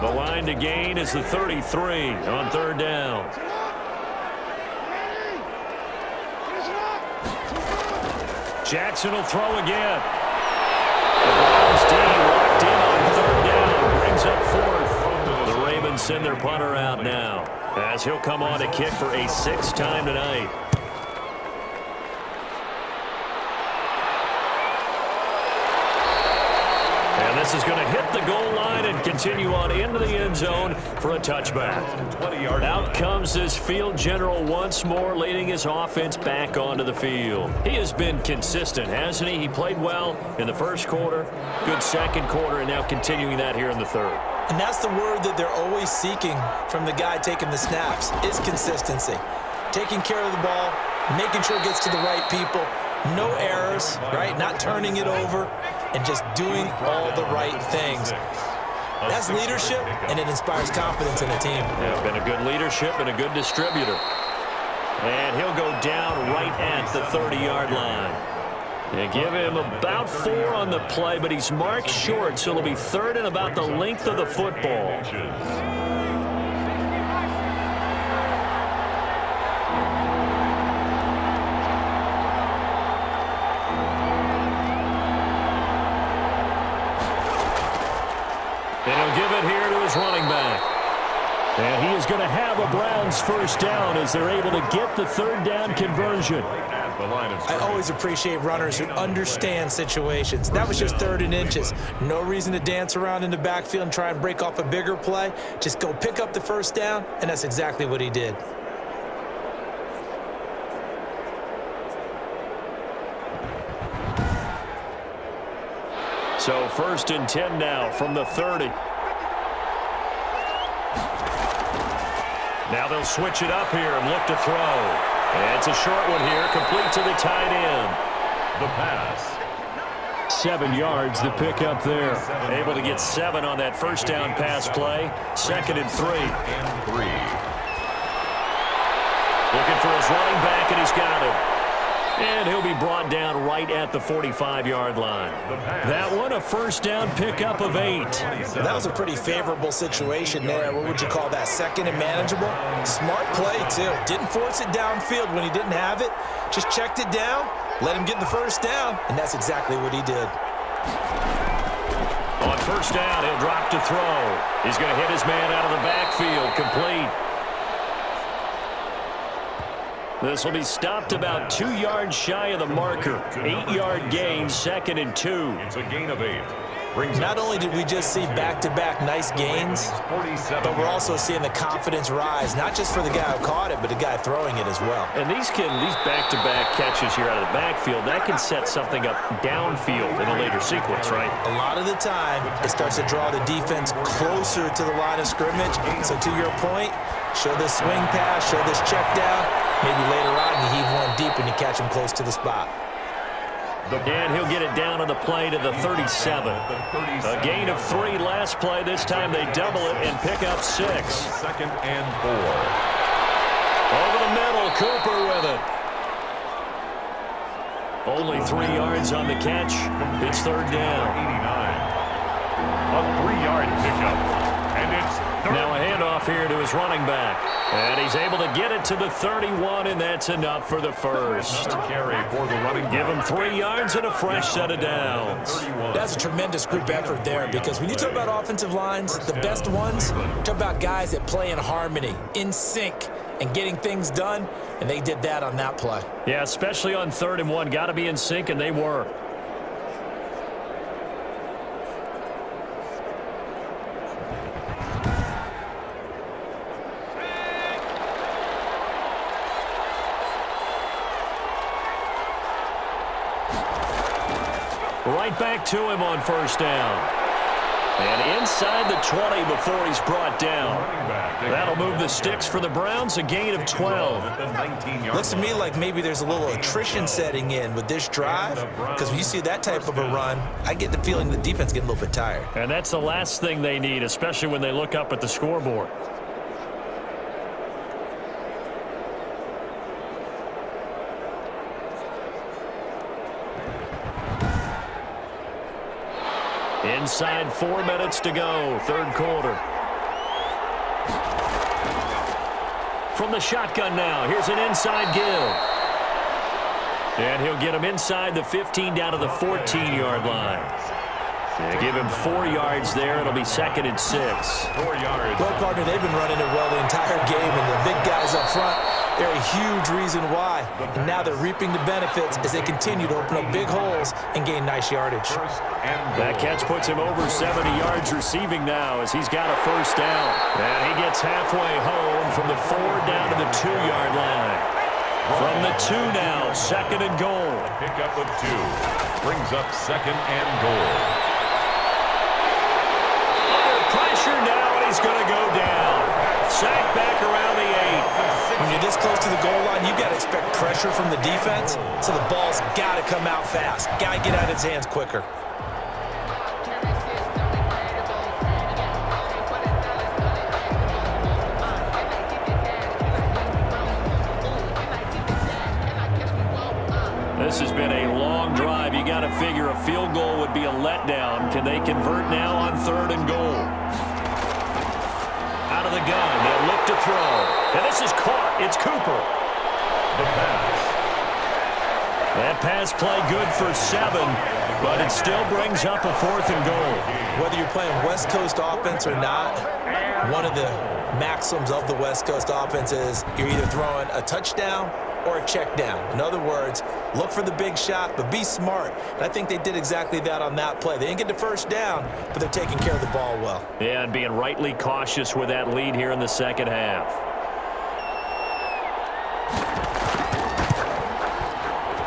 The line to gain is the 33 on 3rd down. Jackson will throw again. The Browns D locked in on 3rd down. Brings up 4th. The Ravens send their punter out now as he'll come on to kick for a 6th time tonight. And this is going to hit the goal line and continue on into the end zone for a touchback. Out comes this field general once more, leading his offense back onto the field. He has been consistent, hasn't he? He played well in the 1st quarter, good 2nd quarter, and now continuing that here in the 3rd. And that's the word that they're always seeking from the guy taking the snaps, is consistency. Taking care of the ball, making sure it gets to the right people, no errors, right? Not turning it over, and just doing all the right things. That's leadership, and it inspires confidence in a team. Yeah, been a good leadership and a good distributor. And he'll go down right at the 30-yard line. They give him about 4 on the play, but he's marked short, so it'll be 3rd and about the length of the football. And he'll give it here to his running back. And he is going to have a Browns first down as they're able to get the 3rd down conversion. I always appreciate runners who understand situations. That was just 3rd and inches. No reason to dance around in the backfield and try and break off a bigger play. Just go pick up the first down, and that's exactly what he did. So 1st and 10 now from the 30. Now they'll switch it up here and look to throw. And it's a short one here, complete to the tight end. The pass. 7 yards the pick up there. Able to get 7 on that first down pass play. 2nd and 3. Looking for his running back, and he's got him. And he'll be brought down right at the 45-yard line. That one, a first down pickup of 8. That was a pretty favorable situation there. What would you call that? 2nd and manageable? Smart play, too. Didn't force it downfield when he didn't have it. Just checked it down, let him get the first down, and that's exactly what he did. On first down, he'll drop to throw. He's going to hit his man out of the backfield, complete. This will be stopped about 2 yards shy of the marker. 8-yard gain, 2nd and 2. It's a gain of 8. Not only did we just see back-to-back nice gains, but we're also seeing the confidence rise, not just for the guy who caught it, but the guy throwing it as well. And these back-to-back catches here out of the backfield, that can set something up downfield in a later sequence, right? A lot of the time, it starts to draw the defense closer to the line of scrimmage. So to your point, show this swing pass, show this check down. Maybe later on you heave one deep and you catch him close to the spot. And he'll get it down on the play to the 37. A gain of 3 last play. This time they double it and pick up 6. 2nd and 4. Over the middle, Cooper with it. Only 3 yards on the catch. It's 3rd down. 89. A 3-yard pickup. And it's now a handoff here to his running back. And he's able to get it to the 31, and that's enough for the first. Carry for the running back. Give him 3 yards and a fresh set of downs. That's a tremendous group effort there, because when you talk about offensive lines, the best ones, talk about guys that play in harmony, in sync, and getting things done, and they did that on that play. Yeah, especially on 3rd and 1. Got to be in sync, and they were. Right back to him on first down. And inside the 20 before he's brought down. That'll move the sticks for the Browns, a gain of 12. Looks to me like maybe there's a little attrition setting in with this drive, because when you see that type of a run, I get the feeling the defense getting a little bit tired. And that's the last thing they need, especially when they look up at the scoreboard. Inside 4 minutes to go, 3rd quarter. From the shotgun now, here's an inside give. And he'll get him inside the 15 down to the 14-yard line. They give him 4 yards there. It'll be 2nd and 6. 4 yards. Well, partner, they've been running it well the entire game, and the big guys up front, they're a huge reason why. And now they're reaping the benefits as they continue to open up big holes and gain nice yardage. That catch puts him over 70 yards receiving now as he's got a first down. And he gets halfway home from the 4 down to the 2-yard line. From the 2 now, 2nd and goal. Pickup of 2 brings up 2nd and goal. Under pressure now, and he's going to go down. Sacked back around the 8. When you're this close to the goal line, you got to expect pressure from the defense, so the ball's got to come out fast. Got to get out of his hands quicker. This has been a long drive. You got to figure a field goal would be a letdown. Can they convert now on 3rd and goal? Out of the gun, they'll look to throw. And this is caught. It's Cooper. The pass. That pass play good for 7, but it still brings up a 4th and goal. Whether you're playing West Coast offense or not, one of the maxims of the West Coast offense is you're either throwing a touchdown or a check down. In other words, look for the big shot, but be smart. And I think they did exactly that on that play. They didn't get the first down, but they're taking care of the ball well. Yeah, and being rightly cautious with that lead here in the 2nd half.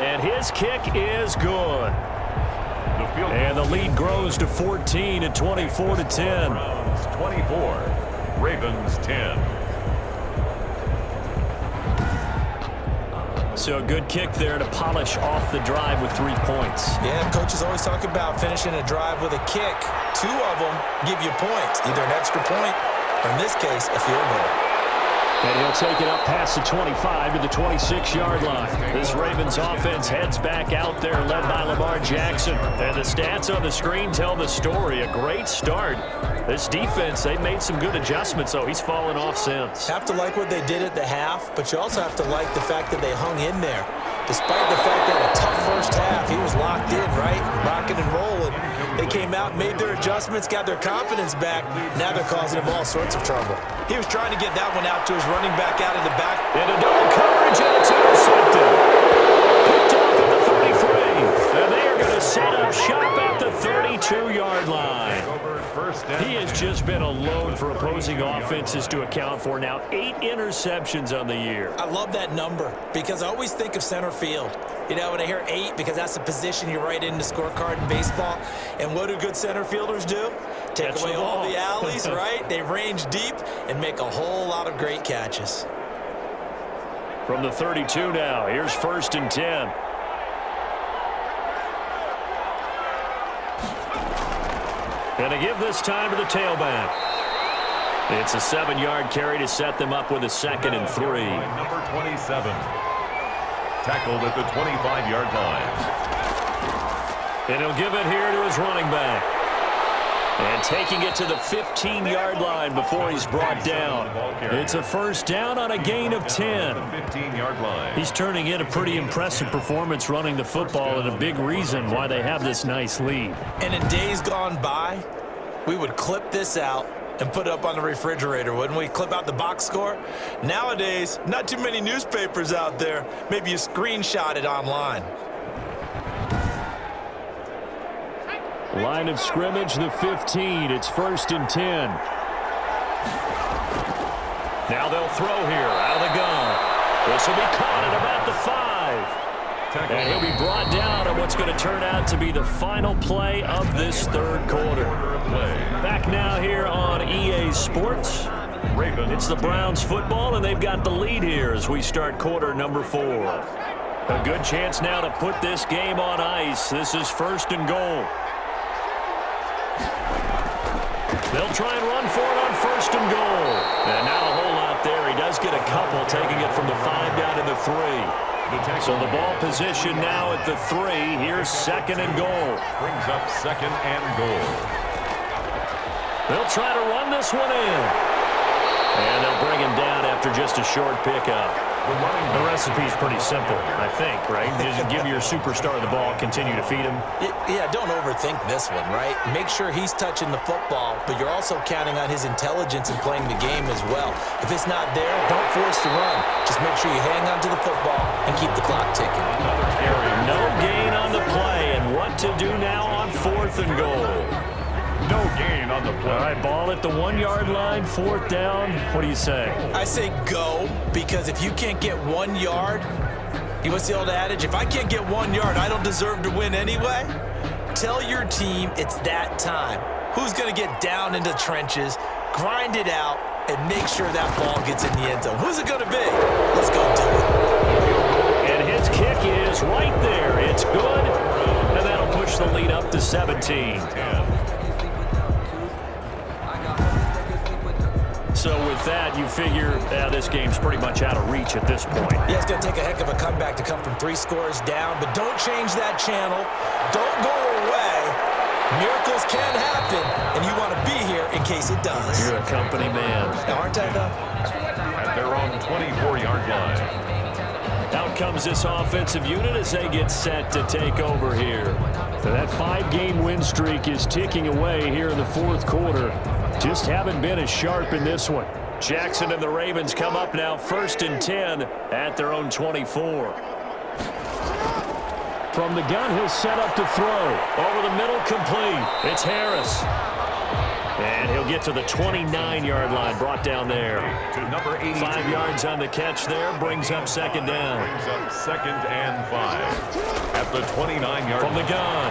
And his kick is good. And the lead grows to 14 at 24-10. Browns 24, Ravens 10. So a good kick there to polish off the drive with 3 points. Yeah, coaches always talk about finishing a drive with a kick. 2 of them give you points, either an extra point or, in this case, a field goal. And he'll take it up past the 25 to the 26-yard line. This Ravens offense heads back out there, led by Lamar Jackson. And the stats on the screen tell the story. A great start. This defense, they made some good adjustments, so he's fallen off since. Have to like what they did at the half, but you also have to like the fact that they hung in there. Despite the fact that a tough first half, he was locked in, right? Rocking and rolling. They came out, made their adjustments, got their confidence back. Now they're causing him all sorts of trouble. He was trying to get that one out to his running back out of the back. Into double coverage, and it's intercepted. Picked off at the 33. And they are going to set up shop at the 32-yard line. He has just been a load for opposing offenses to account for now. 8 interceptions on the year. I love that number because I always think of center field. You know, when I hear 8, because that's the position you write in the scorecard in baseball. And what do good center fielders do? Take away all the alleys, right? They range deep and make a whole lot of great catches. From the 32 now, here's 1st and 10. And a give this time to the tailback. It's a 7-yard carry to set them up with a 2nd and 3. Number 27. Tackled at the 25-yard line. And he'll give it here to his running back. And taking it to the 15-yard line before he's brought down. It's a 1st down on a gain of 10. 15-yard line. He's turning in a pretty impressive performance running the football, and a big reason why they have this nice lead. And in days gone by, we would clip this out and put it up on the refrigerator, wouldn't we? Clip out the box score. Nowadays, not too many newspapers out there. Maybe you screenshot it online. Line of scrimmage, the 15. It's 1st and 10. Now they'll throw here out of the gun. This will be caught at about the 5. And he'll be brought down on what's going to turn out to be the final play of this 3rd quarter. Back now here on EA Sports. It's the Browns football, and they've got the lead here as we start quarter number 4. A good chance now to put this game on ice. This is 1st and goal. They'll try and run for it on 1st and goal. And not a whole lot there. He does get a couple, taking it from the 5 down to the 3. So the ball position now at the 3. Here's 2nd and goal. Brings up 2nd and goal. They'll try to run this one in. And they'll bring him down after just a short pickup. The recipe's pretty simple, I think, right? Just give your superstar the ball, continue to feed him. Yeah, don't overthink this one, right? Make sure he's touching the football, but you're also counting on his intelligence in playing the game as well. If it's not there, don't force the run. Just make sure you hang on to the football and keep the clock ticking. No gain on the play, and what to do now on 4th and goal. No gain on the play. All right, ball at the 1-yard line, 4th down. What do you say? I say go, because if you can't get 1 yard, what's the old adage? If I can't get 1 yard, I don't deserve to win anyway. Tell your team it's that time. Who's going to get down into the trenches, grind it out, and make sure that ball gets in the end zone? Who's it going to be? Let's go do it. And his kick is right there. It's good, and that'll push the lead up to 17. So with that, you figure this game's pretty much out of reach at this point. Yeah, it's going to take a heck of a comeback to come from 3 scores down, but don't change that channel. Don't go away. Miracles can happen, and you want to be here in case it does. You're a company man. Now, aren't I, though? At their own 24-yard line. Out comes this offensive unit as they get set to take over here. So that 5-game win streak is ticking away here in the 4th quarter. Just haven't been as sharp in this one. Jackson and the Ravens come up now 1st and 10 at their own 24. From the gun, he'll set up to throw. Over the middle, complete. It's Harris. And he'll get to the 29-yard line, brought down there. To number 82. 5 yards on the catch there, brings up 2nd down. Brings up 2nd and 5. At the 29-yard line. From the gun.